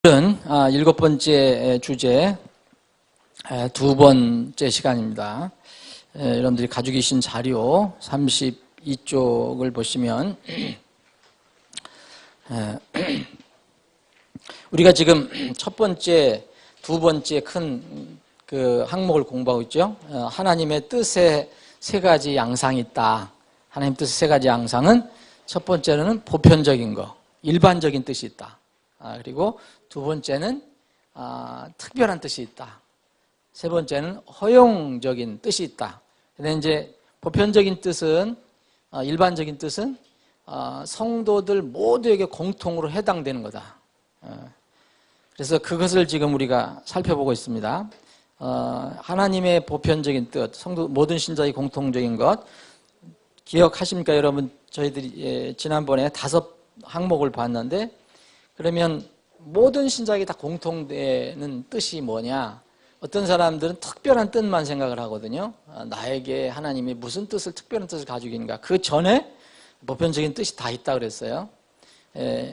오늘은 일곱 번째 주제, 두 번째 시간입니다. 여러분들이 가지고 계신 자료 32쪽을 보시면 우리가 지금 첫 번째, 두 번째 큰 그 항목을 공부하고 있죠. 하나님의 뜻에 세 가지 양상이 있다. 하나님 뜻의 세 가지 양상은 첫 번째는 보편적인 거, 일반적인 뜻이 있다. 그리고 두 번째는 특별한 뜻이 있다. 세 번째는 허용적인 뜻이 있다. 근데 이제 보편적인 뜻은 일반적인 뜻은 성도들 모두에게 공통으로 해당되는 거다. 그래서 그것을 지금 우리가 살펴보고 있습니다. 하나님의 보편적인 뜻, 성도 모든 신자의 공통적인 것 기억하십니까, 여러분? 저희들이 지난번에 5 항목을 봤는데, 그러면 모든 신자에게 다 공통되는 뜻이 뭐냐? 어떤 사람들은 특별한 뜻만 생각을 하거든요. 나에게 하나님이 무슨 뜻을, 특별한 뜻을 가지고 있는가? 그 전에 보편적인 뜻이 다 있다 그랬어요.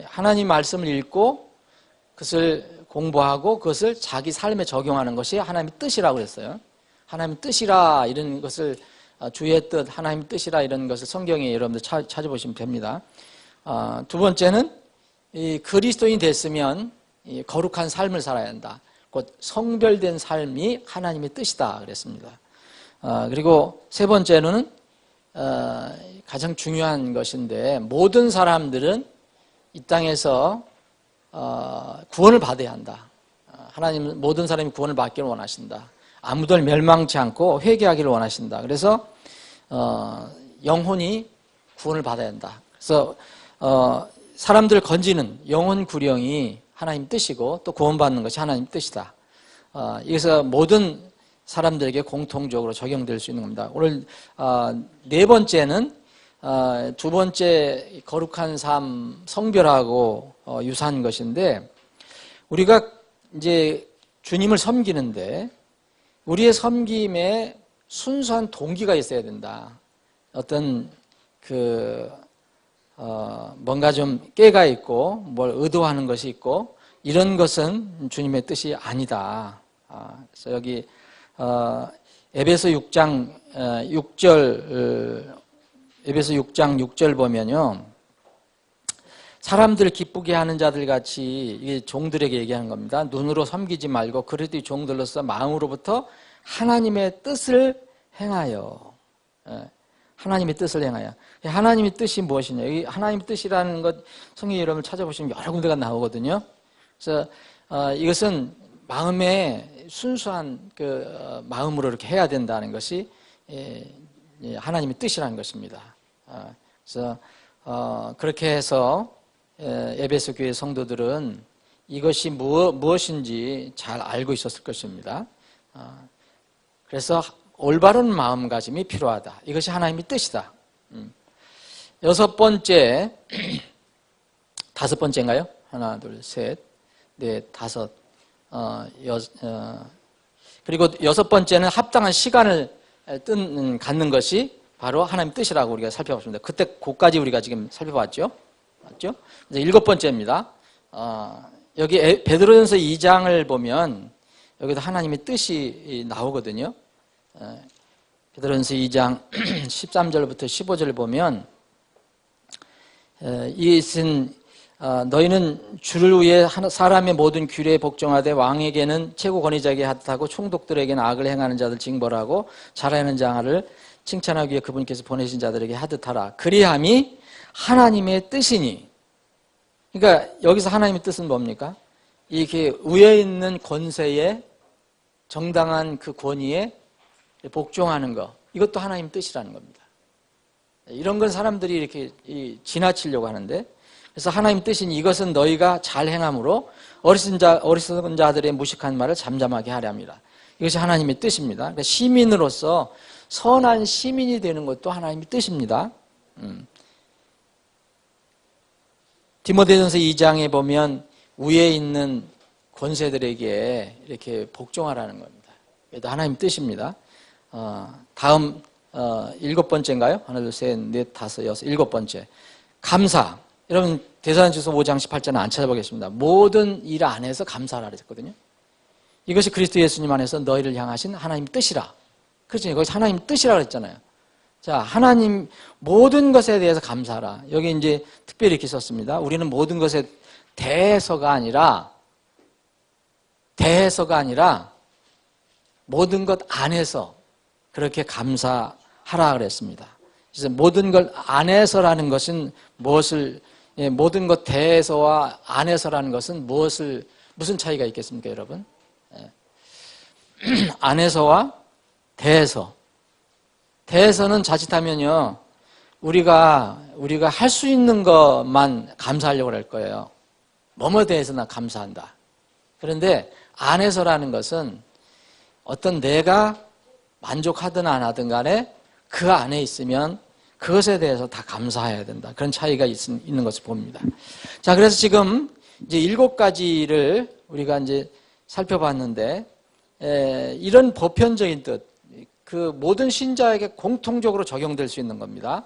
하나님 말씀을 읽고 그것을 공부하고 그것을 자기 삶에 적용하는 것이 하나님의 뜻이라고 그랬어요. 하나님의 뜻이라 이런 것을, 주의 뜻, 하나님의 뜻이라 이런 것을 성경에 여러분들 찾아보시면 됩니다. 두 번째는 이 그리스도인이 됐으면 이 거룩한 삶을 살아야 한다. 곧 성별된 삶이 하나님의 뜻이다 그랬습니다. 그리고 세 번째는 가장 중요한 것인데, 모든 사람들은 이 땅에서 구원을 받아야 한다. 하나님은 모든 사람이 구원을 받기를 원하신다. 아무도 멸망치 않고 회개하기를 원하신다. 그래서 영혼이 구원을 받아야 한다. 그래서 사람들을 건지는 영혼 구령이 하나님 뜻이고 또 구원받는 것이 하나님 뜻이다. 이래서 모든 사람들에게 공통적으로 적용될 수 있는 겁니다. 오늘 네 번째는 두 번째 거룩한 삶, 성별하고 유사한 것인데, 우리가 이제 주님을 섬기는데 우리의 섬김에 순수한 동기가 있어야 된다. 어떤 뭔가 좀 깨가 있고 뭘 의도하는 것이 있고 이런 것은 주님의 뜻이 아니다. 그래서 여기 에베소 6장 6절 에베소 6장 6절 보면요, 사람들 기쁘게 하는 자들 같이, 이게 종들에게 얘기하는 겁니다. 눈으로 섬기지 말고 그래도 종들로서 마음으로부터 하나님의 뜻을 행하여. 하나님의 뜻을 행하여. 하나님의 뜻이 무엇이냐? 이 하나님의 뜻이라는 것 성경 여러분 찾아보시면 여러 군데가 나오거든요. 그래서 이것은 마음에 순수한 그 마음으로 이렇게 해야 된다는 것이 하나님의 뜻이라는 것입니다. 그래서 그렇게 해서 에베소 교회 성도들은 이것이 무엇인지 잘 알고 있었을 것입니다. 그래서 올바른 마음가짐이 필요하다. 이것이 하나님의 뜻이다. 6번째, 5번째인가요? 하나, 둘, 셋, 넷, 다섯, 그리고 6번째는 합당한 시간을 갖는 것이 바로 하나님의 뜻이라고 우리가 살펴봤습니다. 그때 그까지 우리가 지금 살펴봤죠? 맞죠? 이제 7번째입니다. 여기 베드로전서 2장을 보면 여기도 하나님의 뜻이 나오거든요. 베드로전서 2장 13절부터 15절을 보면 이것은 너희는 주를 위해 사람의 모든 규례에 복종하되 왕에게는 최고 권위자에게 하듯하고 총독들에게는 악을 행하는 자들 징벌하고 잘하는 자를 칭찬하기 위해 그분께서 보내신 자들에게 하듯하라. 그리함이 하나님의 뜻이니. 그러니까 여기서 하나님의 뜻은 뭡니까? 이렇게 위에 있는 권세에, 정당한 그 권위에 복종하는 것, 이것도 하나님의 뜻이라는 겁니다. 이런 건 사람들이 이렇게 지나치려고 하는데, 그래서 하나님의 뜻인 이것은 너희가 잘 행함으로 어리석은 자들의 무식한 말을 잠잠하게 하려 함이라. 이것이 하나님의 뜻입니다. 그러니까 시민으로서 선한 시민이 되는 것도 하나님의 뜻입니다. 디모데전서 2장에 보면 위에 있는 권세들에게 이렇게 복종하라는 겁니다. 이것도 하나님의 뜻입니다. 다음 7번째인가요? 하나, 둘, 셋, 넷, 다섯, 여섯, 7번째. 감사. 여러분 데살로니가서 5장 18절은 안 찾아보겠습니다. 모든 일 안에서 감사하라 그랬거든요. 이것이 그리스도 예수님 안에서 너희를 향하신 하나님 뜻이라. 그렇죠. 거기서 하나님 뜻이라 그랬잖아요. 자, 하나님 모든 것에 대해서 감사하라. 여기 이제 특별히 이렇게 썼습니다. 우리는 모든 것에 대해서가 아니라 모든 것 안에서 그렇게 감사하라 그랬습니다. 그래서 모든 것 안에서라는 것은 모든 것 대해서와 안에서라는 것은 무슨 차이가 있겠습니까, 여러분? 안에서와 대해서. 대해서는 자칫하면요, 우리가 할 수 있는 것만 감사하려고 할 거예요. 뭐뭐에 대해서 나 감사한다. 그런데 안에서라는 것은 어떤 내가 만족하든 안 하든 간에 그 안에 있으면 그것에 대해서 다 감사해야 된다. 그런 차이가 있는 것을 봅니다. 자, 그래서 지금 이제 7가지를 우리가 이제 살펴봤는데, 이런 보편적인 뜻, 그 모든 신자에게 공통적으로 적용될 수 있는 겁니다.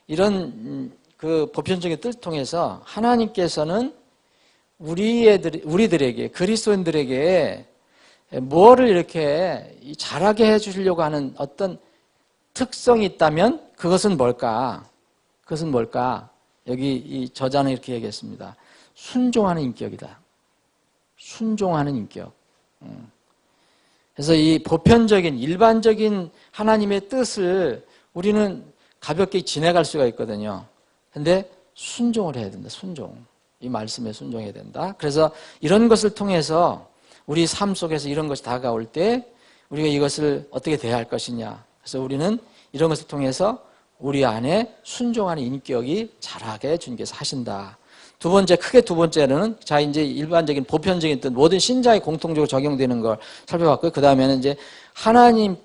이런 그 보편적인 뜻을 통해서 하나님께서는 우리들에게, 그리스도인들에게 뭐를 이렇게 잘하게 해주시려고 하는 어떤 특성이 있다면 그것은 뭘까? 여기 이 저자는 이렇게 얘기했습니다. 순종하는 인격이다. 순종하는 인격. 그래서 이 보편적인, 일반적인 하나님의 뜻을 우리는 가볍게 지나갈 수가 있거든요. 근데 순종을 해야 된다. 순종. 이 말씀에 순종해야 된다. 그래서 이런 것을 통해서 우리 삶 속에서 이런 것이 다가올 때 우리가 이것을 어떻게 대할 것이냐. 그래서 우리는 이런 것을 통해서 우리 안에 순종하는 인격이 자라게 주님께서 하신다. 크게 두 번째는, 자, 이제 일반적인 보편적인 뜻, 모든 신자에 공통적으로 적용되는 걸 살펴봤고요. 그 다음에는 이제 하나님이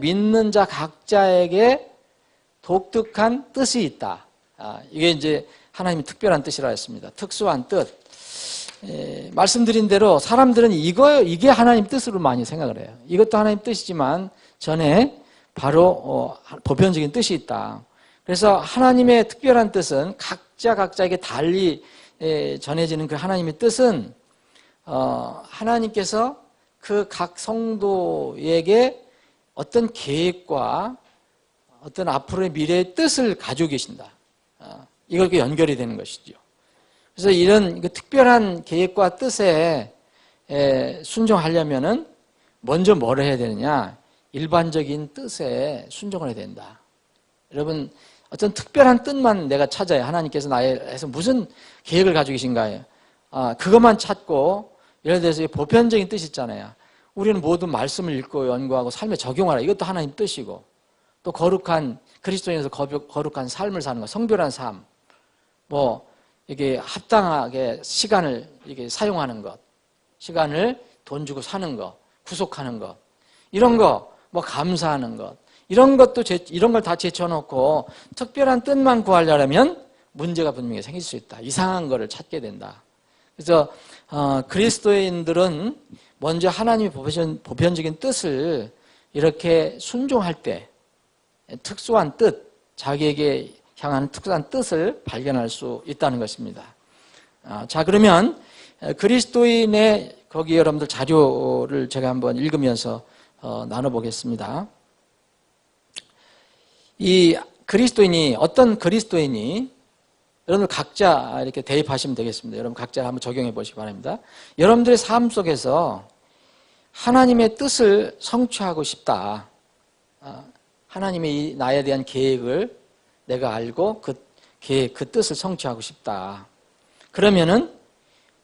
믿는 자 각자에게 독특한 뜻이 있다. 이게 이제 하나님의 특별한 뜻이라 했습니다. 특수한 뜻. 말씀드린 대로 사람들은 이게 하나님 뜻으로 많이 생각을 해요. 이것도 하나님 뜻이지만 전에 바로 보편적인 뜻이 있다. 그래서 하나님의 특별한 뜻은 각자에게 달리 전해지는 그 하나님의 뜻은 하나님께서 그 각 성도에게 어떤 계획과 어떤 앞으로의 미래의 뜻을 가지고 계신다. 이걸 연결이 되는 것이죠. 그래서 이런 특별한 계획과 뜻에 순종하려면은 먼저 뭘 해야 되느냐? 일반적인 뜻에 순종을 해야 된다. 여러분, 어떤 특별한 뜻만 내가 찾아요. 하나님께서 나에서 무슨 계획을 가지고 계신가요? 그것만 찾고, 예를 들어서 보편적인 뜻이 있잖아요. 우리는 모든 말씀을 읽고 연구하고 삶에 적용하라. 이것도 하나님 뜻이고, 또 그리스도인에서 거룩한 삶을 사는 것, 성별한 삶, 이게 합당하게 시간을 이게 사용하는 것, 시간을 돈 주고 사는 것, 구속하는 것, 이런 거, 감사하는 것, 이런 걸 다 제쳐놓고 특별한 뜻만 구하려면 문제가 분명히 생길 수 있다. 이상한 거를 찾게 된다. 그래서 그리스도인들은 먼저 하나님의 보편적인 뜻을 이렇게 순종할 때 특수한 뜻, 자기에게 향하는 특수한 뜻을 발견할 수 있다는 것입니다. 자, 그러면 그리스도인의 거기 여러분들 자료를 제가 한번 읽으면서 나눠보겠습니다. 어떤 그리스도인이 여러분들 각자 이렇게 대입하시면 되겠습니다. 여러분 각자 한번 적용해 보시기 바랍니다. 여러분들의 삶 속에서 하나님의 뜻을 성취하고 싶다. 하나님의 나에 대한 계획을 내가 알고 그 뜻을 성취하고 싶다. 그러면은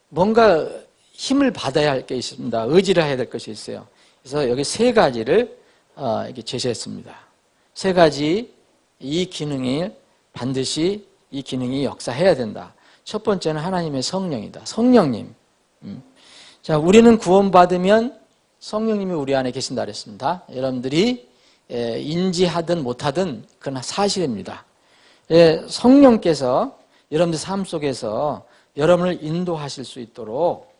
뭔가 힘을 받아야 할 게 있습니다. 의지를 해야 될 것이 있어요. 그래서 여기 3가지를 이렇게 제시했습니다. 3가지 반드시 이 기능이 역사해야 된다. 첫 번째는 하나님의 성령이다. 성령님. 자, 우리는 구원받으면 성령님이 우리 안에 계신다 그랬습니다. 여러분들이 인지하든 못하든 그건 사실입니다. 성령께서 여러분들 삶 속에서 여러분을 인도하실 수 있도록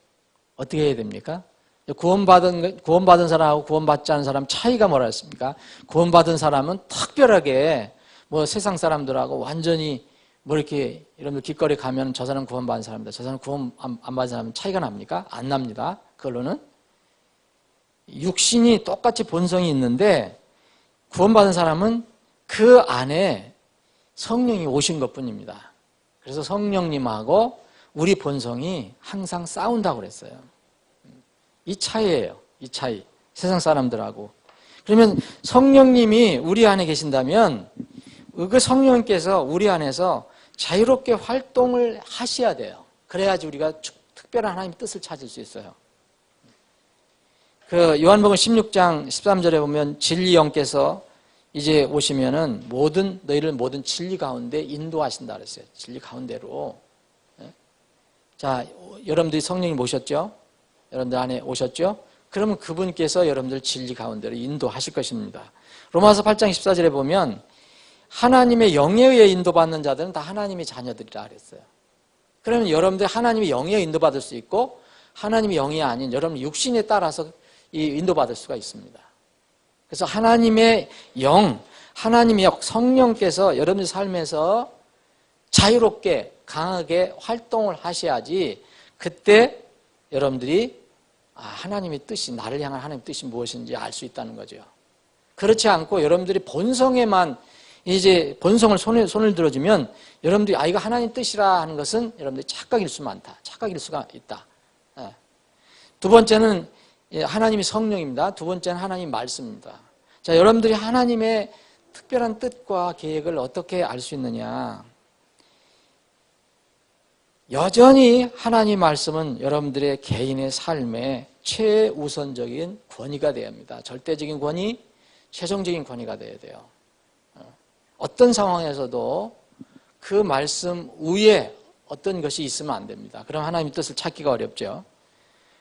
어떻게 해야 됩니까? 구원받은 사람하고 구원받지 않은 사람 차이가 뭐라 했습니까? 구원받은 사람은 특별하게 세상 사람들하고 완전히 뭐 이렇게 여러분들 길거리 가면 저 사람 구원받은 사람이다, 저 사람 구원 안 받은 사람은 차이가 납니까? 안 납니다. 그걸로는 육신이 똑같이 본성이 있는데 구원받은 사람은 그 안에 성령이 오신 것뿐입니다. 그래서 성령님하고 우리 본성이 항상 싸운다고 그랬어요. 이 차이예요. 이 차이. 세상 사람들하고. 그러면 성령님이 우리 안에 계신다면 그 성령님께서 우리 안에서 자유롭게 활동을 하셔야 돼요. 그래야지 우리가 특별한 하나님의 뜻을 찾을 수 있어요. 그 요한복음 16장 13절에 보면 진리 영께서 이제 오시면은 너희를 모든 진리 가운데 인도하신다 그랬어요. 진리 가운데로. 자, 여러분들이 성령님 모셨죠? 여러분들 안에 오셨죠? 그러면 그분께서 여러분들 진리 가운데로 인도하실 것입니다. 로마서 8장 14절에 보면 하나님의 영에 의해 인도받는 자들은 다 하나님의 자녀들이라 그랬어요. 그러면 여러분들 하나님의 영에 인도받을 수 있고 하나님의 영이 아닌 여러분 육신에 따라서 인도받을 수가 있습니다. 그래서 하나님의 영, 하나님의 성령께서 여러분들 삶에서 자유롭게 강하게 활동을 하셔야지 그때 여러분들이 하나님의 뜻이, 나를 향한 하나님의 뜻이 무엇인지 알 수 있다는 거죠. 그렇지 않고 여러분들이 본성에만 이제 본성을 손을 들어주면 여러분들이 이거 하나님 뜻이라 하는 것은 여러분들이 착각일 수 많다. 착각일 수가 있다. 두 번째는 하나님이 성령입니다. 두 번째는 하나님 말씀입니다. 자, 여러분들이 하나님의 특별한 뜻과 계획을 어떻게 알 수 있느냐? 여전히 하나님 말씀은 여러분들의 개인의 삶의 최우선적인 권위가 되어야 합니다. 절대적인 권위, 최종적인 권위가 되어야 돼요. 어떤 상황에서도 그 말씀 위에 어떤 것이 있으면 안 됩니다. 그럼 하나님의 뜻을 찾기가 어렵죠.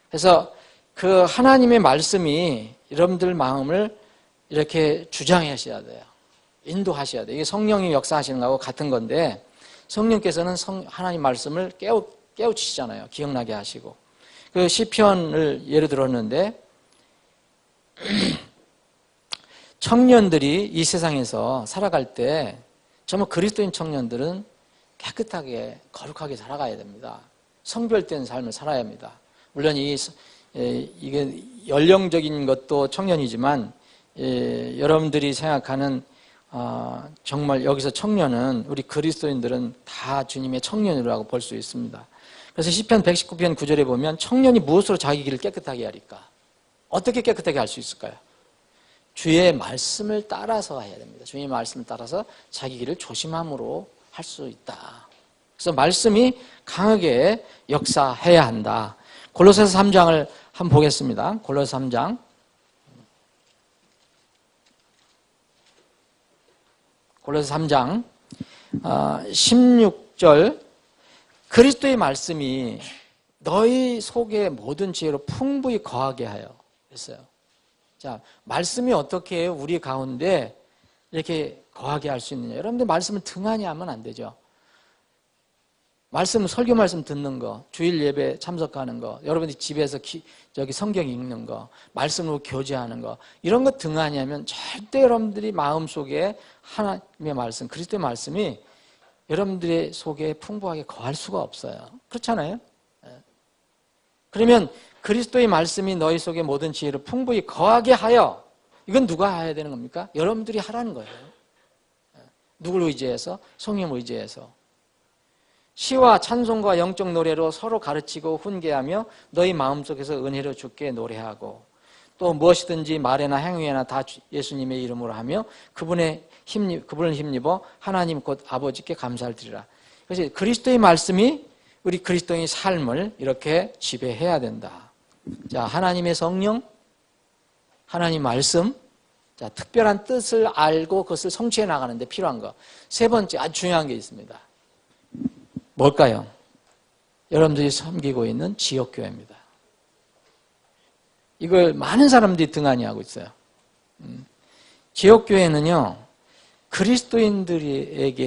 그래서 그 하나님의 말씀이 여러분들 마음을 이렇게 주장하셔야 돼요. 인도하셔야 돼요. 이게 성령이 역사하시는 거하고 같은 건데 성령께서는 하나님 말씀을 깨우치시잖아요. 기억나게 하시고. 그 시편을 예를 들었는데 청년들이 이 세상에서 살아갈 때 정말 그리스도인 청년들은 깨끗하게 거룩하게 살아가야 됩니다. 성별된 삶을 살아야 합니다. 물론 이게 연령적인 것도 청년이지만 여러분들이 생각하는 정말 여기서 청년은 우리 그리스도인들은 다 주님의 청년이라고 볼 수 있습니다. 그래서 시편 119편 9절에 보면 청년이 무엇으로 자기 길을 깨끗하게 하리까? 어떻게 깨끗하게 할 수 있을까요? 주의 말씀을 따라서 해야 됩니다. 주의 말씀을 따라서 자기 길을 조심함으로 할 수 있다. 그래서 말씀이 강하게 역사해야 한다. 골로새서 3장을 한번 보겠습니다. 골로새 3장. 골로새 3장 16절 그리스도의 말씀이 너희 속에 모든 지혜로 풍부히 거하게 하여 했어요. 자, 말씀이 어떻게 우리 가운데 이렇게 거하게 할 수 있느냐. 여러분들 말씀을 등한히 하면 안 되죠. 설교 말씀 듣는 거, 주일 예배 참석하는 거, 여러분이 집에서 성경 읽는 거, 말씀으로 교제하는 거, 이런 거 등한히 하면 절대 여러분들이 마음속에 하나님의 말씀, 그리스도의 말씀이 여러분들의 속에 풍부하게 거할 수가 없어요. 그렇잖아요? 그러면 그리스도의 말씀이 너희 속에 모든 지혜를 풍부히 거하게 하여, 이건 누가 해야 되는 겁니까? 여러분들이 하라는 거예요. 누굴 의지해서? 성령 의지해서. 시와 찬송과 영적 노래로 서로 가르치고 훈계하며 너희 마음속에서 은혜로 주께 노래하고 또 무엇이든지 말에나 행위에나 다 예수님의 이름으로 하며 그분을 힘입어 하나님 곧 아버지께 감사를 드리라. 그래서 그리스도의 말씀이 우리 그리스도인의 삶을 이렇게 지배해야 된다. 자, 하나님의 성령, 하나님 말씀, 자, 특별한 뜻을 알고 그것을 성취해 나가는 데 필요한 거. 세 번째 아주 중요한 게 있습니다. 뭘까요? 여러분들이 섬기고 있는 지역교회입니다. 이걸 많은 사람들이 등한히 하고 있어요. 지역교회는요, 그리스도인들이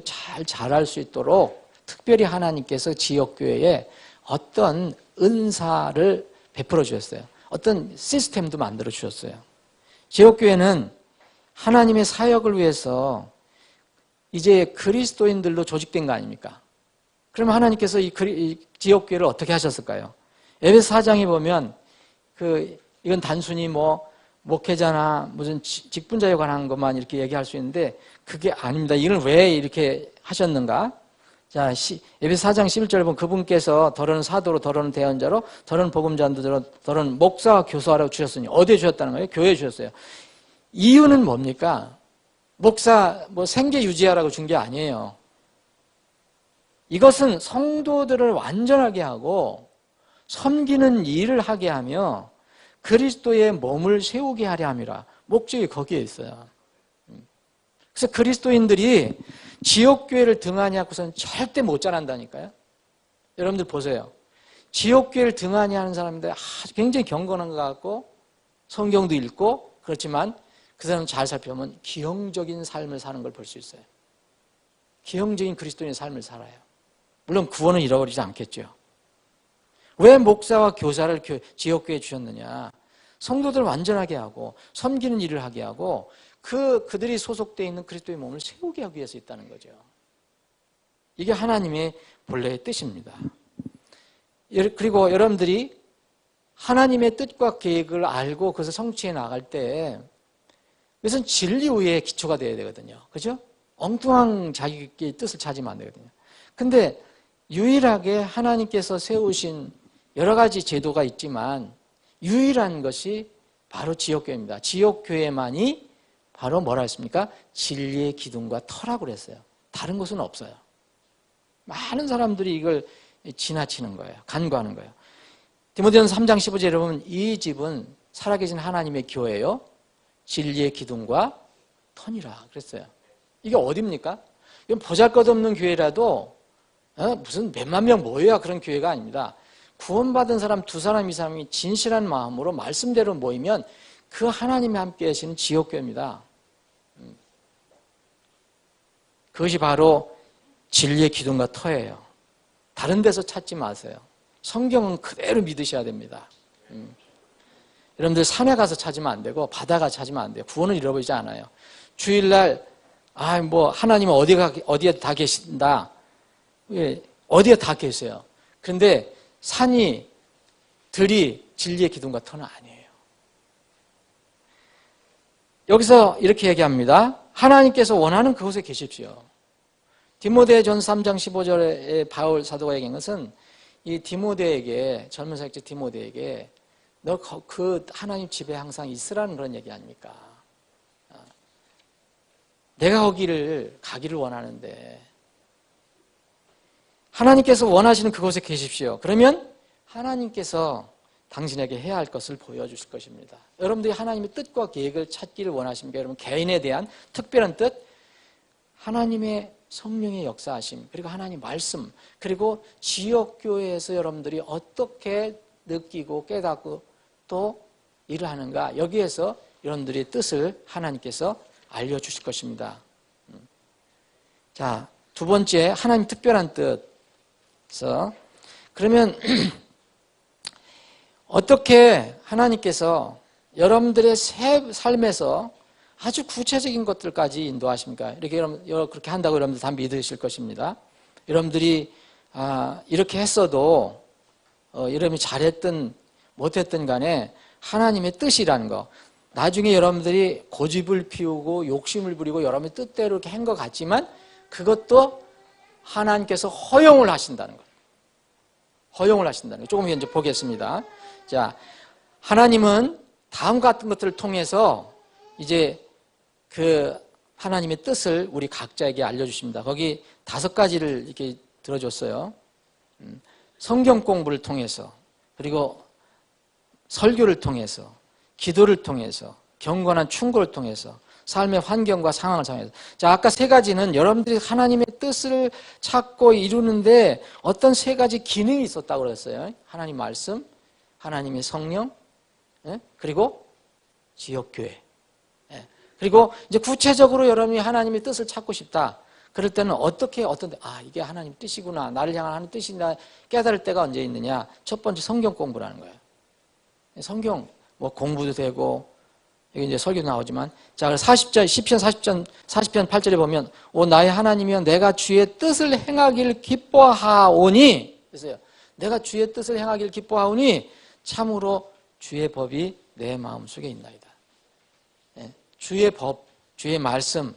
잘 자랄 수 있도록 특별히 하나님께서 지역교회에 어떤 은사를 베풀어 주셨어요. 어떤 시스템도 만들어 주셨어요. 지역교회는 하나님의 사역을 위해서 이제 그리스도인들로 조직된 거 아닙니까? 그러면 하나님께서 이 지역교회를 어떻게 하셨을까요? 에베소 4장에 보면 이건 단순히 뭐 목회자나 무슨 직분자에 관한 것만 이렇게 얘기할 수 있는데 그게 아닙니다. 이걸 왜 이렇게 하셨는가? 자, 에베소 4장 11절에 보면 그분께서 더러는 사도로, 더러는 대언자로, 더러는 복음자로, 더러는 목사와 교사라고 주셨으니 어디에 주셨다는 거예요? 교회에 주셨어요. 이유는 뭡니까? 목사 생계 유지하라고 준 게 아니에요. 이것은 성도들을 완전하게 하고 섬기는 일을 하게 하며 그리스도의 몸을 세우게 하려 함이라. 목적이 거기에 있어요. 그래서 그리스도인들이 지옥교회를 등한히 하고서는 절대 못 자란다니까요. 여러분들 보세요. 지옥교회를 등한히 하는 사람들 아주 굉장히 경건한 것 같고 성경도 읽고 그렇지만 그 사람 잘 살펴보면 기형적인 삶을 사는 걸 볼 수 있어요. 기형적인 그리스도인의 삶을 살아요. 물론 구원은 잃어버리지 않겠죠. 왜 목사와 교사를 지역교회에 주셨느냐? 성도들을 완전하게 하고 섬기는 일을 하게 하고 그들이 소속되어 있는 그리스도의 몸을 세우게 하기 위해서 있다는 거죠. 이게 하나님의 본래의 뜻입니다. 그리고 여러분들이 하나님의 뜻과 계획을 알고 그것을 성취해 나갈 때 이것은 진리 위에 기초가 되어야 되거든요. 그죠? 엉뚱한 자기의 뜻을 찾으면 안 되거든요. 근데 유일하게 하나님께서 세우신 여러 가지 제도가 있지만 유일한 것이 바로 지역교회입니다. 지역교회만이 바로 뭐라 했습니까? 진리의 기둥과 터라고 그랬어요. 다른 곳은 없어요. 많은 사람들이 이걸 지나치는 거예요. 간과하는 거예요. 디모데전서 3장 15절에 보면 이 집은 살아계신 하나님의 교회요. 진리의 기둥과 터니라 그랬어요. 이게 어디입니까? 이건 보잘것없는 교회라도 무슨 몇만 명 모여야 그런 교회가 아닙니다. 구원받은 사람 2사람, 2사람이 진실한 마음으로 말씀대로 모이면 그 하나님이 함께 하시는 지옥교회입니다. 그것이 바로 진리의 기둥과 터예요. 다른 데서 찾지 마세요. 성경은 그대로 믿으셔야 됩니다. 여러분들 산에 가서 찾으면 안 되고 바다 가서 찾으면 안 돼요. 구원을 잃어버리지 않아요. 주일날 하나님은 어디에 다 계신다. 어디에 다 계세요. 그런데 들이 진리의 기둥과 터는 아니에요. 여기서 이렇게 얘기합니다. 하나님께서 원하는 그곳에 계십시오. 디모데전서 3장 15절에 바울 사도가 얘기한 것은 이 디모데에게, 젊은 사역자 디모데에게 너 그 하나님 집에 항상 있으라는 그런 얘기 아닙니까? 내가 거기를 가기를 원하는데 하나님께서 원하시는 그곳에 계십시오. 그러면 하나님께서 당신에게 해야 할 것을 보여주실 것입니다. 여러분들이 하나님의 뜻과 계획을 찾기를 원하십니까? 여러분 개인에 대한 특별한 뜻, 하나님의 성령의 역사하심, 그리고 하나님 말씀, 그리고 지역교회에서 여러분들이 어떻게 느끼고 깨닫고 또 일을 하는가, 여기에서 여러분들의 뜻을 하나님께서 알려주실 것입니다. 자, 두 번째, 하나님 특별한 뜻에서 그러면 어떻게 하나님께서 여러분들의 삶에서 아주 구체적인 것들까지 인도하십니까? 이렇게 그렇게 한다고 여러분들 다 믿으실 것입니다. 여러분들이 이렇게 했어도 여러분이 잘했든 못했든 간에 하나님의 뜻이라는 거, 나중에 여러분들이 고집을 피우고 욕심을 부리고 여러분의 뜻대로 이렇게 한 것 같지만 그것도 하나님께서 허용을 하신다는 것. 허용을 하신다는 것. 조금 이제 보겠습니다. 자, 하나님은 다음 같은 것들을 통해서 이제 그 하나님의 뜻을 우리 각자에게 알려주십니다. 거기 5가지를 이렇게 들어줬어요. 성경 공부를 통해서, 그리고 설교를 통해서, 기도를 통해서, 경건한 충고를 통해서, 삶의 환경과 상황을 통해서. 자, 아까 3가지는 여러분들이 하나님의 뜻을 찾고 이루는데 어떤 3가지 기능이 있었다고 그랬어요. 하나님 말씀, 하나님의 성령, 그리고 지역교회. 그리고 이제 구체적으로 여러분이 하나님의 뜻을 찾고 싶다. 그럴 때는 이게 하나님 뜻이구나. 나를 향한 하나님 뜻이나 깨달을 때가 언제 있느냐. 첫 번째 성경 공부라는 거예요. 성경 공부도 되고 여기 이제 설교 나오지만, 자, 40절, 시편 40편 8절에 보면, 오, 나의 하나님이여, 내가 주의 뜻을 행하기를 기뻐하오니, 그래서요, 내가 주의 뜻을 행하기를 기뻐하오니, 참으로 주의 법이 내 마음속에 있나이다. 예, 주의 법, 주의 말씀,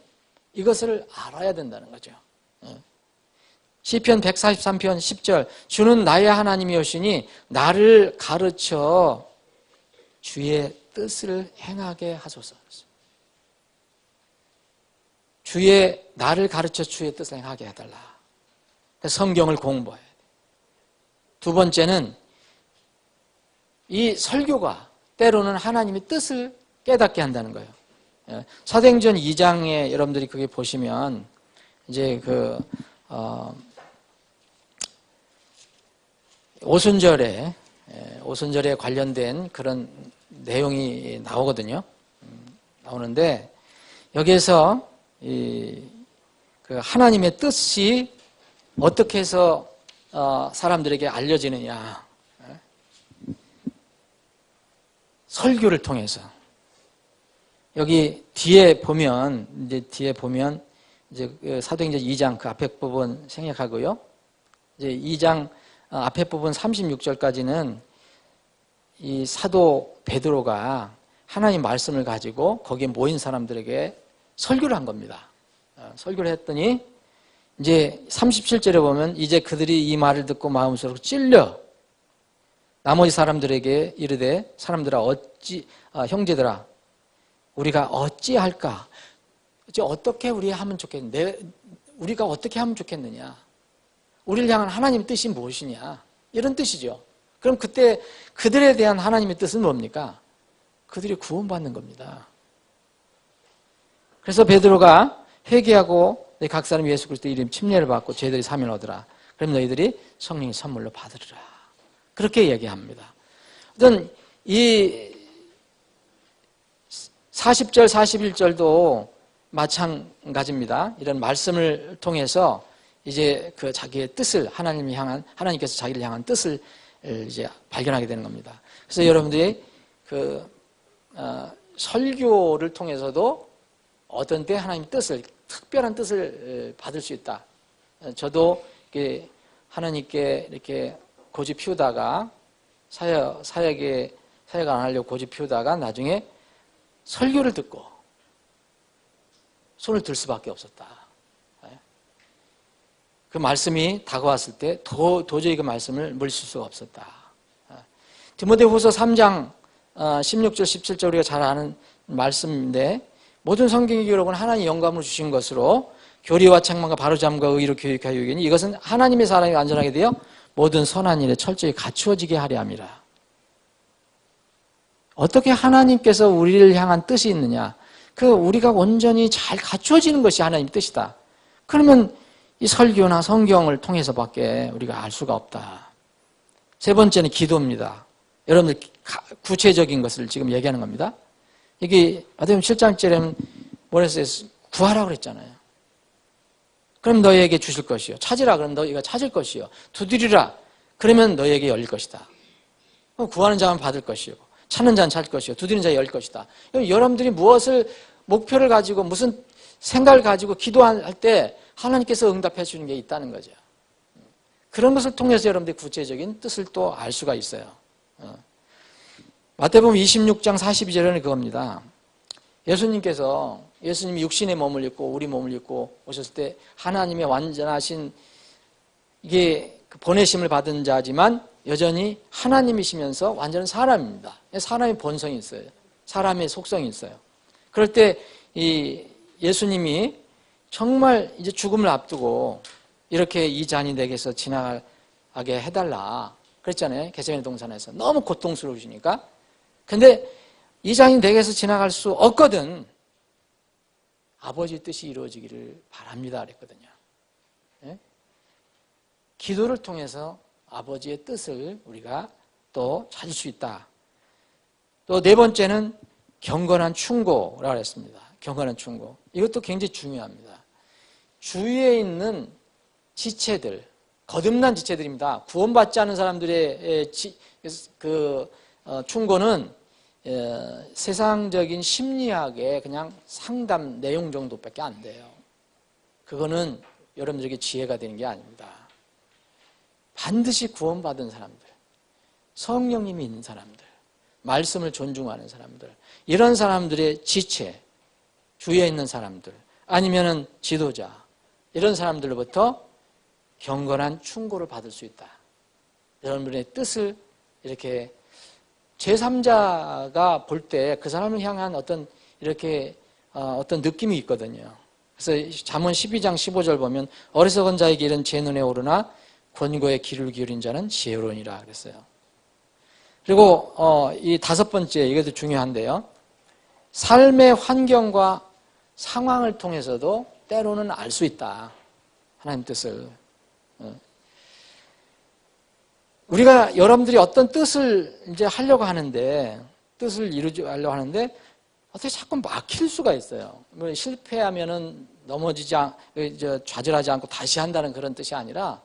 이것을 알아야 된다는 거죠. 예. 시편 143편 10절, 주는 나의 하나님이오시니, 나를 가르쳐 주의 뜻을 행하게 하소서. 나를 가르쳐 주의 뜻을 행하게 해달라. 성경을 공부해야 돼. 두 번째는 이 설교가 때로는 하나님의 뜻을 깨닫게 한다는 거예요. 사도행전 2장에 여러분들이 그게 보시면 이제 오순절에 관련된 그런 내용이 나오거든요. 나오는데 여기에서 그 하나님의 뜻이 어떻게 해서 사람들에게 알려지느냐? 설교를 통해서. 여기 뒤에 보면 이제 사도행전 2장 그 앞에 부분 생략하고요. 이제 2장 앞에 부분 36절까지는 이 사도 베드로가 하나님 말씀을 가지고 거기에 모인 사람들에게 설교를 한 겁니다. 설교를 했더니 이제 37절에 보면 이제 그들이 이 말을 듣고 마음속으로 찔려 나머지 사람들에게 이르되 사람들아 형제들아 우리가 어찌할까? 어떻게 우리가 하면 좋겠느냐? 우리가 어떻게 하면 좋겠느냐? 우리를 향한 하나님의 뜻이 무엇이냐? 이런 뜻이죠. 그럼 그때 그들에 대한 하나님의 뜻은 뭡니까? 그들이 구원받는 겁니다. 그래서 베드로가 회개하고 각 사람 예수 그리스도 이름 침례를 받고 죄들이 사면 얻으라. 그럼 너희들이 성령의 선물로 받으리라. 그렇게 얘기합니다. 어떤 이 40절, 41절도 마찬가지입니다. 이런 말씀을 통해서 이제 그 자기의 뜻을 하나님께서 자기를 향한 뜻을 이제 발견하게 되는 겁니다. 그래서 여러분들이 설교를 통해서도 어떤 때 하나님의 뜻을, 특별한 뜻을 받을 수 있다. 저도 하나님께 이렇게 고집 피우다가 사역 안 하려고 고집 피우다가 나중에 설교를 듣고 손을 들 수밖에 없었다. 그 말씀이 다가왔을 때 도저히 그 말씀을 물릴 수가 없었다. 디모데후서 3장 16절 17절 우리가 잘 아는 말씀인데 모든 성경의 기록은 하나님이 영감을 주신 것으로 교리와 책망과 바로잡음과 의로 교육하여 이기니 이것은 하나님의 사람이 완전하게 되어 모든 선한 일에 철저히 갖추어지게 하려 함이라. 어떻게 하나님께서 우리를 향한 뜻이 있느냐? 우리가 온전히 잘 갖추어지는 것이 하나님의 뜻이다. 그러면 이 설교나 성경을 통해서밖에 우리가 알 수가 없다. 세 번째는 기도입니다. 여러분들 구체적인 것을 지금 얘기하는 겁니다. 이게 마태복음 7장째는 뭐랬어요? 구하라고 그랬잖아요. 그럼 너희에게 주실 것이요. 찾으라 그러면 너희가 찾을 것이요. 두드리라 그러면 너희에게 열릴 것이다. 구하는 자만 받을 것이요. 찾는 자는 찾을 것이요. 두드리는 자는 열릴 것이다. 여러분들이 무엇을 목표를 가지고 무슨 생각을 가지고 기도할 때 하나님께서 응답해 주는 게 있다는 거죠. 그런 것을 통해서 여러분들이 구체적인 뜻을 또 알 수가 있어요. 마태복음 26장 42절에는 그겁니다. 예수님이 육신의 몸을 입고 우리 몸을 입고 오셨을 때 하나님의 완전하신 이게 보내심을 받은 자지만 여전히 하나님이시면서 완전한 사람입니다. 사람의 본성이 있어요. 사람의 속성이 있어요. 그럴 때 이 예수님이 정말 이제 죽음을 앞두고 이렇게 이 잔이 내게서 지나가게 해달라 그랬잖아요. 겟세마네 동산에서 너무 고통스러우시니까. 근데 이 잔이 내게서 지나갈 수 없거든. 아버지의 뜻이 이루어지기를 바랍니다 그랬거든요. 네? 기도를 통해서 아버지의 뜻을 우리가 또 찾을 수 있다. 또 네 번째는 경건한 충고라고 했습니다. 경건한 충고. 이것도 굉장히 중요합니다. 주위에 있는 지체들, 거듭난 지체들입니다. 구원받지 않은 사람들의 충고는 세상적인 심리학의 그냥 상담 내용 정도밖에 안 돼요. 그거는 여러분들에게 지혜가 되는 게 아닙니다. 반드시 구원받은 사람들, 성령님이 있는 사람들, 말씀을 존중하는 사람들, 이런 사람들의 지체, 주위에 있는 사람들, 아니면은 지도자, 이런 사람들로부터 경건한 충고를 받을 수 있다. 여러분들의 뜻을 이렇게 제3자가 볼 때 그 사람을 향한 어떤 이렇게 어떤 느낌이 있거든요. 그래서 잠언 12장 15절 보면 어리석은 자에게 이른 제 눈에 오르나 권고에 귀를 기울인 자는 지혜로우니라 그랬어요. 그리고 이 다섯 번째, 이것도 중요한데요. 삶의 환경과 상황을 통해서도 때로는 알 수 있다. 하나님 뜻을. 우리가 여러분들이 어떤 뜻을 이제 하려고 하는데, 뜻을 이루려고 하는데 어떻게 자꾸 막힐 수가 있어요. 실패하면은 좌절하지 않고 다시 한다는 그런 뜻이 아니라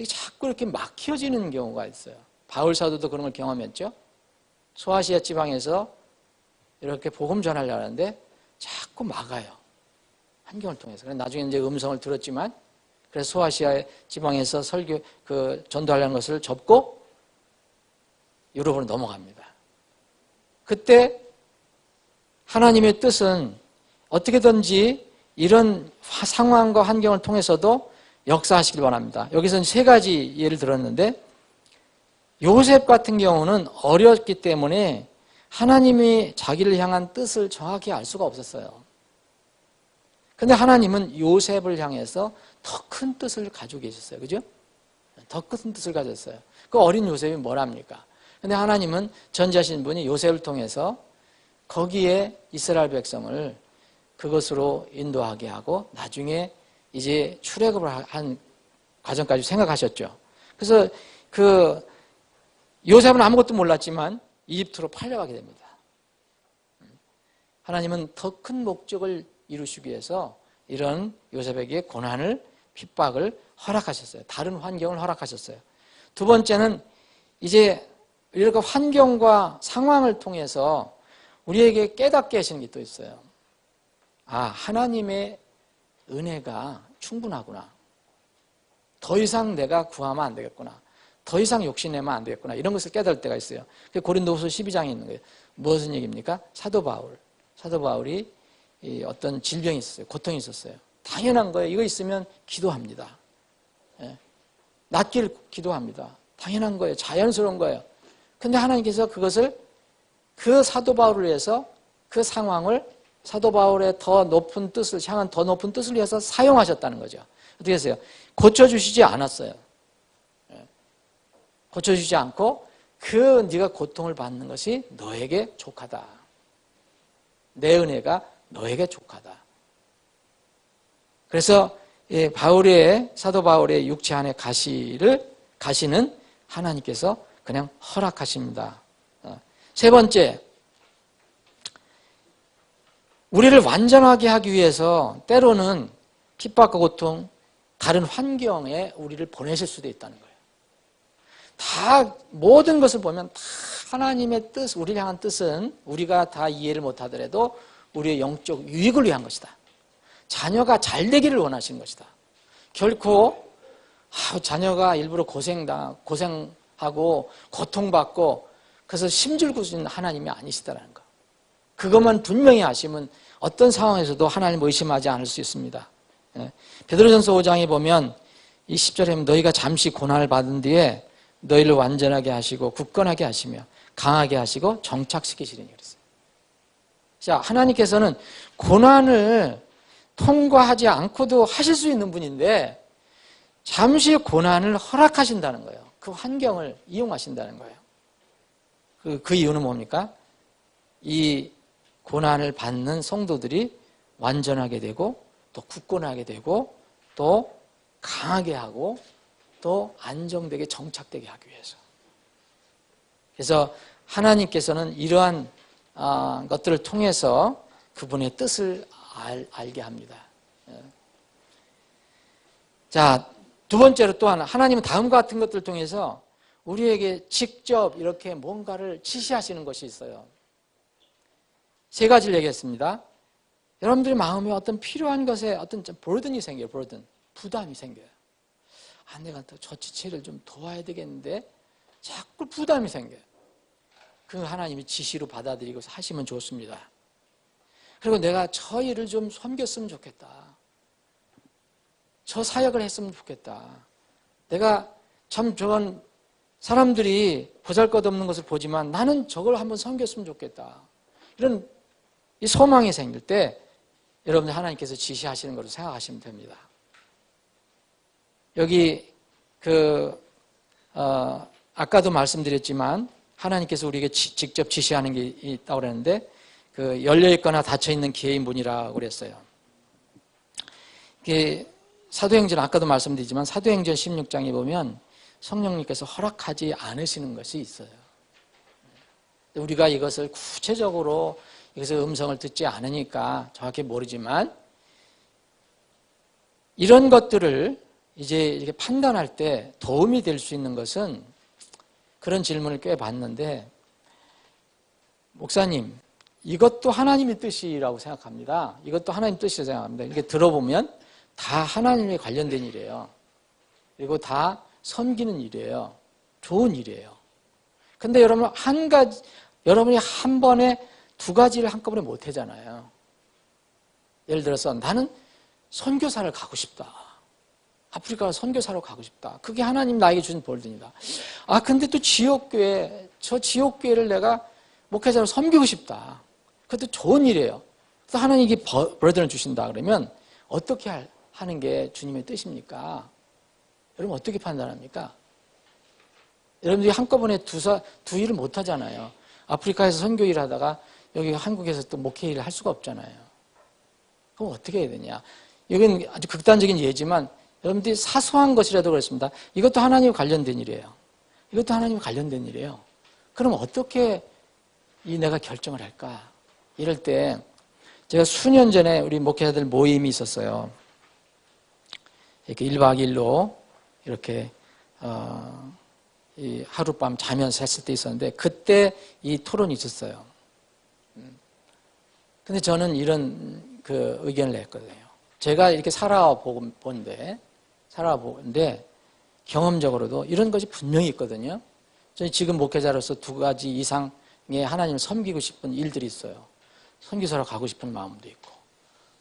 자꾸 이렇게 막혀지는 경우가 있어요. 바울 사도도 그런 걸 경험했죠. 소아시아 지방에서 이렇게 복음 전하려고 하는데 자꾸 막아요. 환경을 통해서. 나중에 이제 음성을 들었지만, 그래서 소아시아 지방에서 전도하려는 것을 접고 유럽으로 넘어갑니다. 그때 하나님의 뜻은 어떻게든지 이런 상황과 환경을 통해서도 역사하시길 바랍니다. 여기서는 세 가지 예를 들었는데, 요셉 같은 경우는 어렸기 때문에 하나님이 자기를 향한 뜻을 정확히 알 수가 없었어요. 근데 하나님은 요셉을 향해서 더 큰 뜻을 가지고 계셨어요. 그죠? 더 큰 뜻을 가졌어요. 그 어린 요셉이 뭐랍니까? 근데 하나님은 전지하신 분이 요셉을 통해서 거기에 이스라엘 백성을 그것으로 인도하게 하고 나중에 이제 출애굽을 한 과정까지 생각하셨죠. 그래서 그 요셉은 아무것도 몰랐지만 이집트로 팔려가게 됩니다. 하나님은 더 큰 목적을 이루시기 위해서 이런 요셉에게 고난을, 핍박을 허락하셨어요. 다른 환경을 허락하셨어요. 두 번째는 이제 이렇게 환경과 상황을 통해서 우리에게 깨닫게 하시는 게 또 있어요. 하나님의 은혜가 충분하구나. 더 이상 내가 구하면 안 되겠구나. 더 이상 욕심내면 안 되겠구나. 이런 것을 깨달을 때가 있어요. 고린도후서 12장에 있는 거예요. 무슨 얘기입니까? 사도 바울이 어떤 질병이 있었어요. 고통이 있었어요. 당연한 거예요. 이거 있으면 기도합니다. 낫길 기도합니다. 당연한 거예요. 자연스러운 거예요. 근데 하나님께서 그것을 그 사도 바울을 위해서 그 상황을 사도 바울의 더 높은 뜻을 향한 더 높은 뜻을 위해서 사용하셨다는 거죠. 어떻게 했어요? 고쳐주시지 않았어요. 고쳐주지 않고 네가 고통을 받는 것이 너에게 족하다. 내 은혜가 너에게 족하다. 그래서 사도 바울의 육체 안에 가시는 하나님께서 그냥 허락하십니다. 세 번째, 우리를 완전하게 하기 위해서 때로는 핍박과 고통, 다른 환경에 우리를 보내실 수도 있다는 거예요. 모든 것을 보면 다 하나님의 뜻, 우리를 향한 뜻은 우리가 다 이해를 못하더라도 우리의 영적 유익을 위한 것이다. 자녀가 잘 되기를 원하시는 것이다. 결코 자녀가 일부러 고생하고 고통받고 그래서 심줄구신 하나님이 아니시다라는 거. 그것만 분명히 아시면 어떤 상황에서도 하나님을 의심하지 않을 수 있습니다. 베드로전서 5장에 보면 이 10절에 보면 너희가 잠시 고난을 받은 뒤에 너희를 완전하게 하시고 굳건하게 하시며 강하게 하시고 정착시키시리니 그랬어요. 자, 하나님께서는 고난을 통과하지 않고도 하실 수 있는 분인데 잠시 고난을 허락하신다는 거예요. 그 환경을 이용하신다는 거예요. 그 이유는 뭡니까? 이 고난을 받는 성도들이 완전하게 되고 또 굳건하게 되고 또 강하게 하고 또 안정되게 정착되게 하기 위해서. 그래서 하나님께서는 이러한 것들을 통해서 그분의 뜻을 알게 합니다. 자, 두 번째로 또한 하나님은 다음과 같은 것들을 통해서 우리에게 직접 이렇게 뭔가를 지시하시는 것이 있어요. 세 가지를 얘기했습니다. 여러분들의 마음에 어떤 필요한 것에 어떤 버든이 생겨요. 버든. 부담이 생겨요. 아, 내가 저 지체를 좀 도와야 되겠는데 자꾸 부담이 생겨요. 그 하나님이 지시로 받아들이고 하시면 좋습니다. 그리고 내가 저 일을 좀 섬겼으면 좋겠다. 저 사역을 했으면 좋겠다. 내가 참 저건 사람들이 보잘것없는 것을 보지만 나는 저걸 한번 섬겼으면 좋겠다. 이런 이 소망이 생길 때 여러분들 하나님께서 지시하시는 것으로 생각하시면 됩니다. 여기 아까도 말씀드렸지만 하나님께서 우리에게 직접 지시하는 게 있다고 그랬는데 열려있거나 닫혀있는 기회의 문이라고 그랬어요. 사도행전 아까도 말씀드리지만 사도행전 16장에 보면 성령님께서 허락하지 않으시는 것이 있어요. 우리가 이것을 구체적으로 여기서 음성을 듣지 않으니까 정확히 모르지만 이런 것들을 이제 이렇게 판단할 때 도움이 될 수 있는 것은 그런 질문을 꽤 받는데 목사님 이것도 하나님의 뜻이라고 생각합니다. 이것도 하나님 뜻이라고 생각합니다. 이렇게 들어보면 다 하나님에 관련된 일이에요. 그리고 다 섬기는 일이에요. 좋은 일이에요. 근데 여러분이 한 번에 두 가지를 한꺼번에 못 하잖아요. 예를 들어서 나는 선교사를 가고 싶다. 아프리카 선교사로 가고 싶다. 그게 하나님 나에게 주신 버든이다. 아, 근데 또 저 지옥교회를 내가 목회자로 섬기고 싶다. 그것도 좋은 일이에요. 그래서 하나님이 버든을 주신다 그러면 어떻게 하는 게 주님의 뜻입니까? 여러분 어떻게 판단합니까? 여러분들이 한꺼번에 두 일을 못 하잖아요. 아프리카에서 선교 일을 하다가 여기 한국에서 또 목회 일을 할 수가 없잖아요. 그럼 어떻게 해야 되냐? 여기는 아주 극단적인 예지만 여러분들이 사소한 것이라도 그렇습니다. 이것도 하나님과 관련된 일이에요. 이것도 하나님과 관련된 일이에요. 그럼 어떻게 내가 결정을 할까? 이럴 때 제가 수년 전에 우리 목회자들 모임이 있었어요. 이렇게 1박 2일로 이렇게 이 하룻밤 자면서 했을 때 있었는데 그때 이 토론이 있었어요. 근데 저는 이런 의견을 냈거든요. 제가 이렇게 살아보는데 경험적으로도 이런 것이 분명히 있거든요. 저는 지금 목회자로서 두 가지 이상의 하나님을 섬기고 싶은 일들이 있어요. 선교사로 가고 싶은 마음도 있고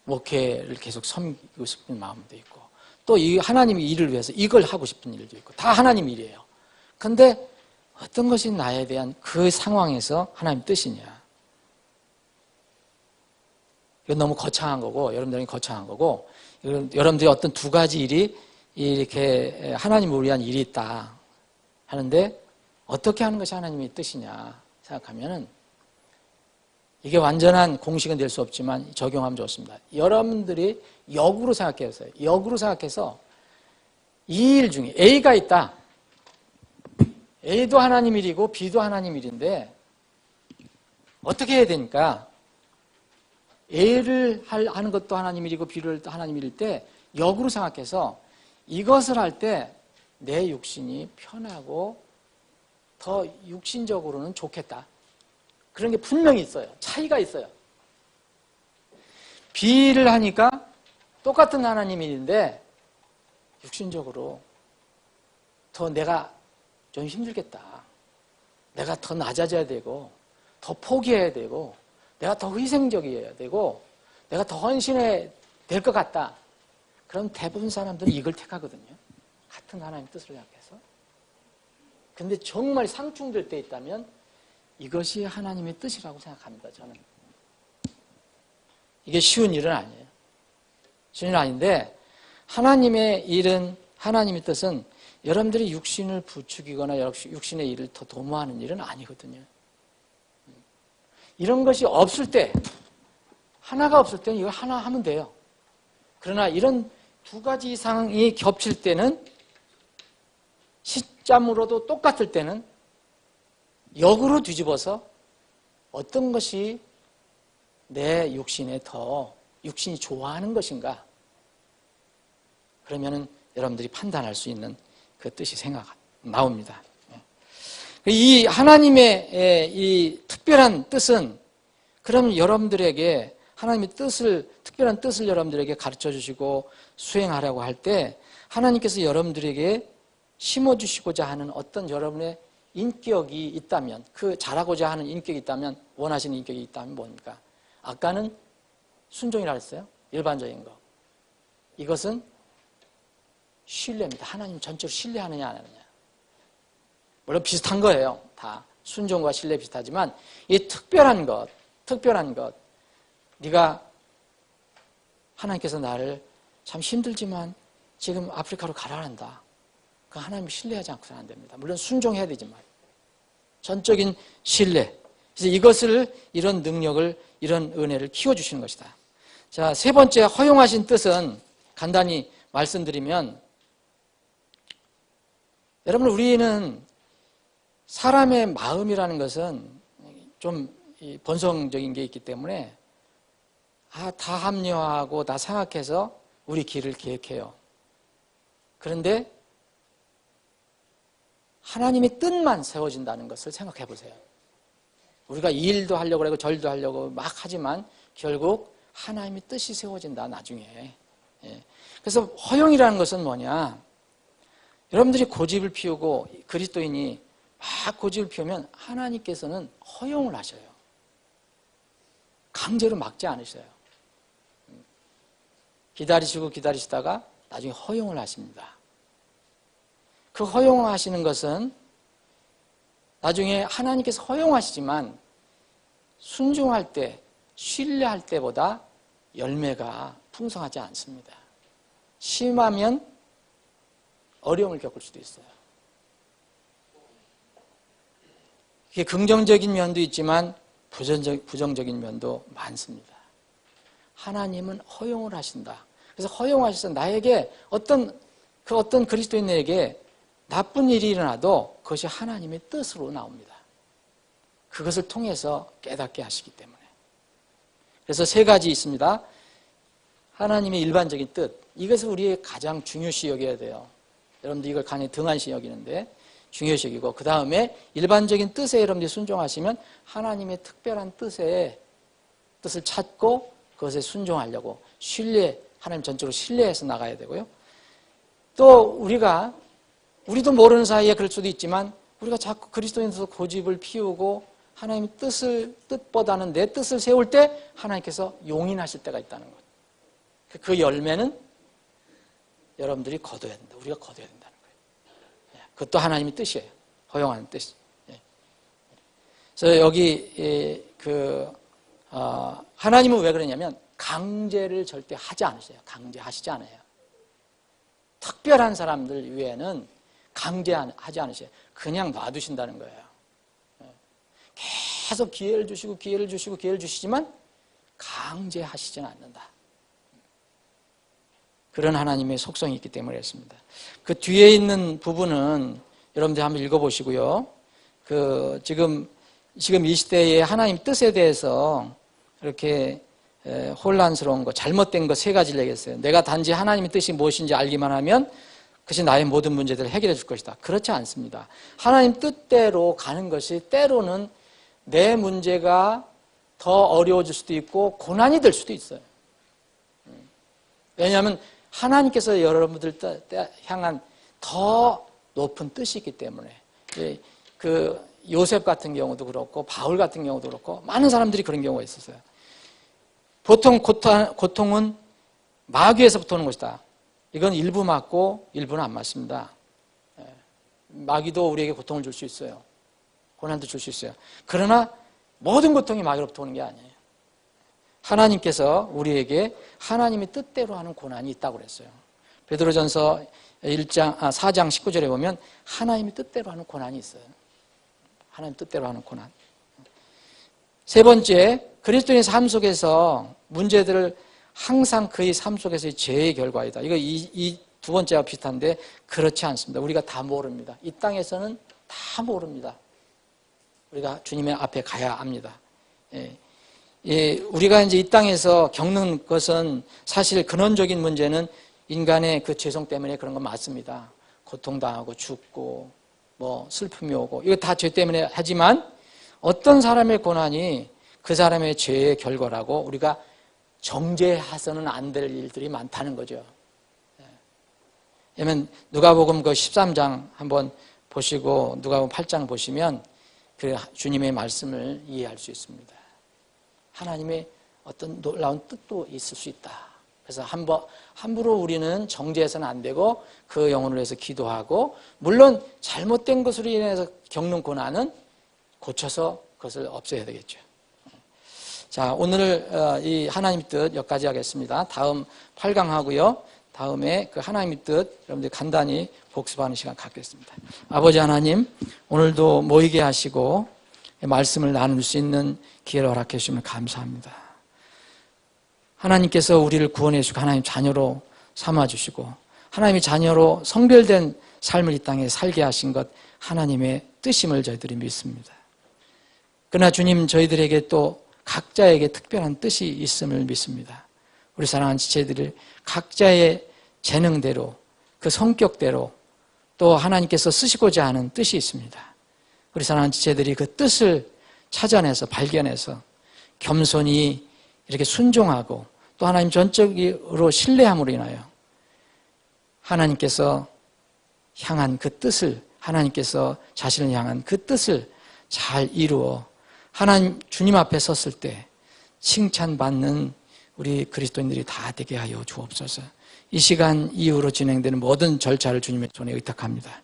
목회를 계속 섬기고 싶은 마음도 있고 또 이 하나님의 일을 위해서 이걸 하고 싶은 일도 있고 다 하나님 일이에요. 근데 어떤 것이 나에 대한 그 상황에서 하나님 뜻이냐? 이건 너무 거창한 거고 여러분들이 거창한 거고 여러분들이 어떤 두 가지 일이 이렇게 하나님을 위한 일이 있다 하는데 어떻게 하는 것이 하나님의 뜻이냐 생각하면은 이게 완전한 공식은 될 수 없지만 적용하면 좋습니다. 여러분들이 역으로 생각해보세요. 역으로 생각해서 이 일 중에 A가 있다. A도 하나님 일이고 B도 하나님 일인데 어떻게 해야 되니까 A를 하는 것도 하나님 일이고 B를 하나님 일일 때 역으로 생각해서 이것을 할 때 내 육신이 편하고 더 육신적으로는 좋겠다. 그런 게 분명히 있어요. 차이가 있어요. B를 하니까 똑같은 하나님 일인데 육신적으로 더 내가 좀 힘들겠다. 내가 더 낮아져야 되고 더 포기해야 되고 내가 더 희생적이어야 되고 내가 더 헌신해야 될 것 같다. 그럼 대부분 사람들은 이걸 택하거든요. 같은 하나님 뜻을 생각해서. 근데 정말 상충될 때 있다면 이것이 하나님의 뜻이라고 생각합니다. 저는. 이게 쉬운 일은 아니에요. 쉬운 일은 아닌데 하나님의 일은 하나님의 뜻은 여러분들이 육신을 부추기거나 육신의 일을 더 도모하는 일은 아니거든요. 이런 것이 없을 때 하나가 없을 때는 이거 하나 하면 돼요. 그러나 이런 두 가지 이상이 겹칠 때는 시점으로도 똑같을 때는 역으로 뒤집어서 어떤 것이 내 육신에 더 육신이 좋아하는 것인가? 그러면은 여러분들이 판단할 수 있는 그 뜻이 나옵니다. 이 하나님의 이 특별한 뜻은 그러면 여러분들에게 하나님의 뜻을, 특별한 뜻을 여러분들에게 가르쳐 주시고 수행하라고 할 때 하나님께서 여러분들에게 심어주시고자 하는 어떤 여러분의 인격이 있다면, 그 잘하고자 하는 인격이 있다면, 원하시는 인격이 있다면 뭡니까? 아까는 순종이라고 했어요. 일반적인 거. 이것은 신뢰입니다. 하나님 전체로 신뢰하느냐 안 하느냐. 물론 비슷한 거예요. 다 순종과 신뢰 비슷하지만 이 특별한 것, 네가 하나님께서 나를 참 힘들지만 지금 아프리카로 가라 한다. 그 하나님을 신뢰하지 않고서는 안 됩니다. 물론 순종해야 되지만 전적인 신뢰. 그래서 이것을, 이런 능력을, 이런 은혜를 키워주시는 것이다. 자, 세 번째 허용하신 뜻은 간단히 말씀드리면, 여러분, 우리는 사람의 마음이라는 것은 좀 본성적인 게 있기 때문에 다 합리화하고 다 생각해서 우리 길을 계획해요. 그런데 하나님의 뜻만 세워진다는 것을 생각해 보세요. 우리가 이 일도 하려고 하고 절도 하려고 막 하지만 결국 하나님의 뜻이 세워진다, 나중에. 그래서 허용이라는 것은 뭐냐? 여러분들이 고집을 피우고 그리스도인이 막 고집을 피우면 하나님께서는 허용을 하셔요. 강제로 막지 않으셔요. 기다리시다가 나중에 허용을 하십니다. 그 허용하시는 것은 나중에 하나님께서 허용하시지만 순종할 때, 신뢰할 때보다 열매가 풍성하지 않습니다. 심하면 어려움을 겪을 수도 있어요. 이게 긍정적인 면도 있지만 부정적인 면도 많습니다. 하나님은 허용을 하신다. 그래서 허용하셔서 나에게 어떤 그리스도인에게 나쁜 일이 일어나도 그것이 하나님의 뜻으로 나옵니다. 그것을 통해서 깨닫게 하시기 때문에. 그래서 세 가지 있습니다. 하나님의 일반적인 뜻. 이것을 우리의 가장 중요시 여겨야 돼요. 여러분들 이걸 간에 등한시 여기는데 중요시 여기고, 그 다음에 일반적인 뜻에 여러분들이 순종하시면 하나님의 특별한 뜻을 찾고 그것에 순종하려고 하나님 전적으로 신뢰해서 나가야 되고요. 또 우리도 모르는 사이에 그럴 수도 있지만 우리가 자꾸 그리스도인으로서 고집을 피우고 하나님의 뜻보다는 내 뜻을 세울 때 하나님께서 용인하실 때가 있다는 것. 그 열매는 여러분들이 거둬야 된다. 우리가 거둬야 된다는 거예요. 그것도 하나님의 뜻이에요. 허용하는 뜻이. 그래서 여기 하나님은 왜 그러냐면 강제를 절대 하지 않으세요. 강제하시지 않아요. 특별한 사람들 외에는 강제하지 않으세요. 그냥 놔두신다는 거예요. 계속 기회를 주시지만 강제하시지는 않는다. 그런 하나님의 속성이 있기 때문에 그렇습니다. 그 뒤에 있는 부분은 여러분들 한번 읽어보시고요. 지금 이 시대의 하나님 뜻에 대해서 이렇게 혼란스러운 거, 잘못된 거 세 가지를 얘기했어요. 내가 단지 하나님의 뜻이 무엇인지 알기만 하면 그것이 나의 모든 문제들을 해결해 줄 것이다. 그렇지 않습니다. 하나님 뜻대로 가는 것이 때로는 내 문제가 더 어려워질 수도 있고 고난이 될 수도 있어요. 왜냐하면 하나님께서 여러분들 향한 더 높은 뜻이 있기 때문에. 요셉 같은 경우도 그렇고 바울 같은 경우도 그렇고 많은 사람들이 그런 경우가 있었어요. 보통 고통은 마귀에서부터 오는 것이다. 이건 일부 맞고 일부는 안 맞습니다. 마귀도 우리에게 고통을 줄 수 있어요. 고난도 줄 수 있어요. 그러나 모든 고통이 마귀로부터 오는 게 아니에요. 하나님께서 우리에게 하나님의 뜻대로 하는 고난이 있다고 그랬어요. 베드로전서 4장 19절에 보면 하나님의 뜻대로 하는 고난이 있어요. 하나님 뜻대로 하는 고난. 세 번째, 그리스도인의 삶 속에서 문제들을 항상 그의 삶 속에서의 죄의 결과이다. 이거 이 두 번째와 비슷한데 그렇지 않습니다. 우리가 다 모릅니다. 이 땅에서는 다 모릅니다. 우리가 주님의 앞에 가야 합니다. 우리가 이제 이 땅에서 겪는 것은 사실 근원적인 문제는 인간의 그 죄성 때문에 그런 건 맞습니다. 고통당하고 죽고 뭐 슬픔이 오고 이거 다 죄 때문에 하지만 어떤 사람의 고난이 그 사람의 죄의 결과라고 우리가 정죄해서는 안 될 일들이 많다는 거죠. 왜냐면 누가복음 그 13장 한번 보시고 누가복음 8장 보시면 그 주님의 말씀을 이해할 수 있습니다. 하나님의 어떤 놀라운 뜻도 있을 수 있다. 그래서 함부로 우리는 정죄해서는 안 되고 그 영혼을 위해서 기도하고, 물론 잘못된 것으로 인해서 겪는 고난은 고쳐서 그것을 없애야 되겠죠. 자, 오늘 이 하나님의 뜻 여기까지 하겠습니다. 다음 8강 하고요. 다음에 그 하나님의 뜻 여러분들 간단히 복습하는 시간 갖겠습니다. 아버지 하나님, 오늘도 모이게 하시고 말씀을 나눌 수 있는 기회를 허락해 주시면 감사합니다. 하나님께서 우리를 구원해 주시고 하나님 자녀로 삼아주시고 하나님의 자녀로 성별된 삶을 이 땅에 살게 하신 것 하나님의 뜻임을 저희들이 믿습니다. 그러나 주님, 저희들에게 또 각자에게 특별한 뜻이 있음을 믿습니다. 우리 사랑하는 지체들이 각자의 재능대로 그 성격대로 또 하나님께서 쓰시고자 하는 뜻이 있습니다. 우리 사랑하는 지체들이 그 뜻을 찾아내서 발견해서 겸손히 이렇게 순종하고 또 하나님 전적으로 신뢰함으로 인하여 하나님께서 향한 그 뜻을, 하나님께서 자신을 향한 그 뜻을 잘 이루어 하나님 주님 앞에 섰을 때 칭찬받는 우리 그리스도인들이 다 되게 하여 주옵소서. 이 시간 이후로 진행되는 모든 절차를 주님의 손에 의탁합니다.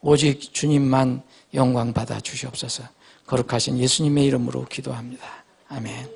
오직 주님만 영광 받아 주시옵소서. 거룩하신 예수님의 이름으로 기도합니다. 아멘.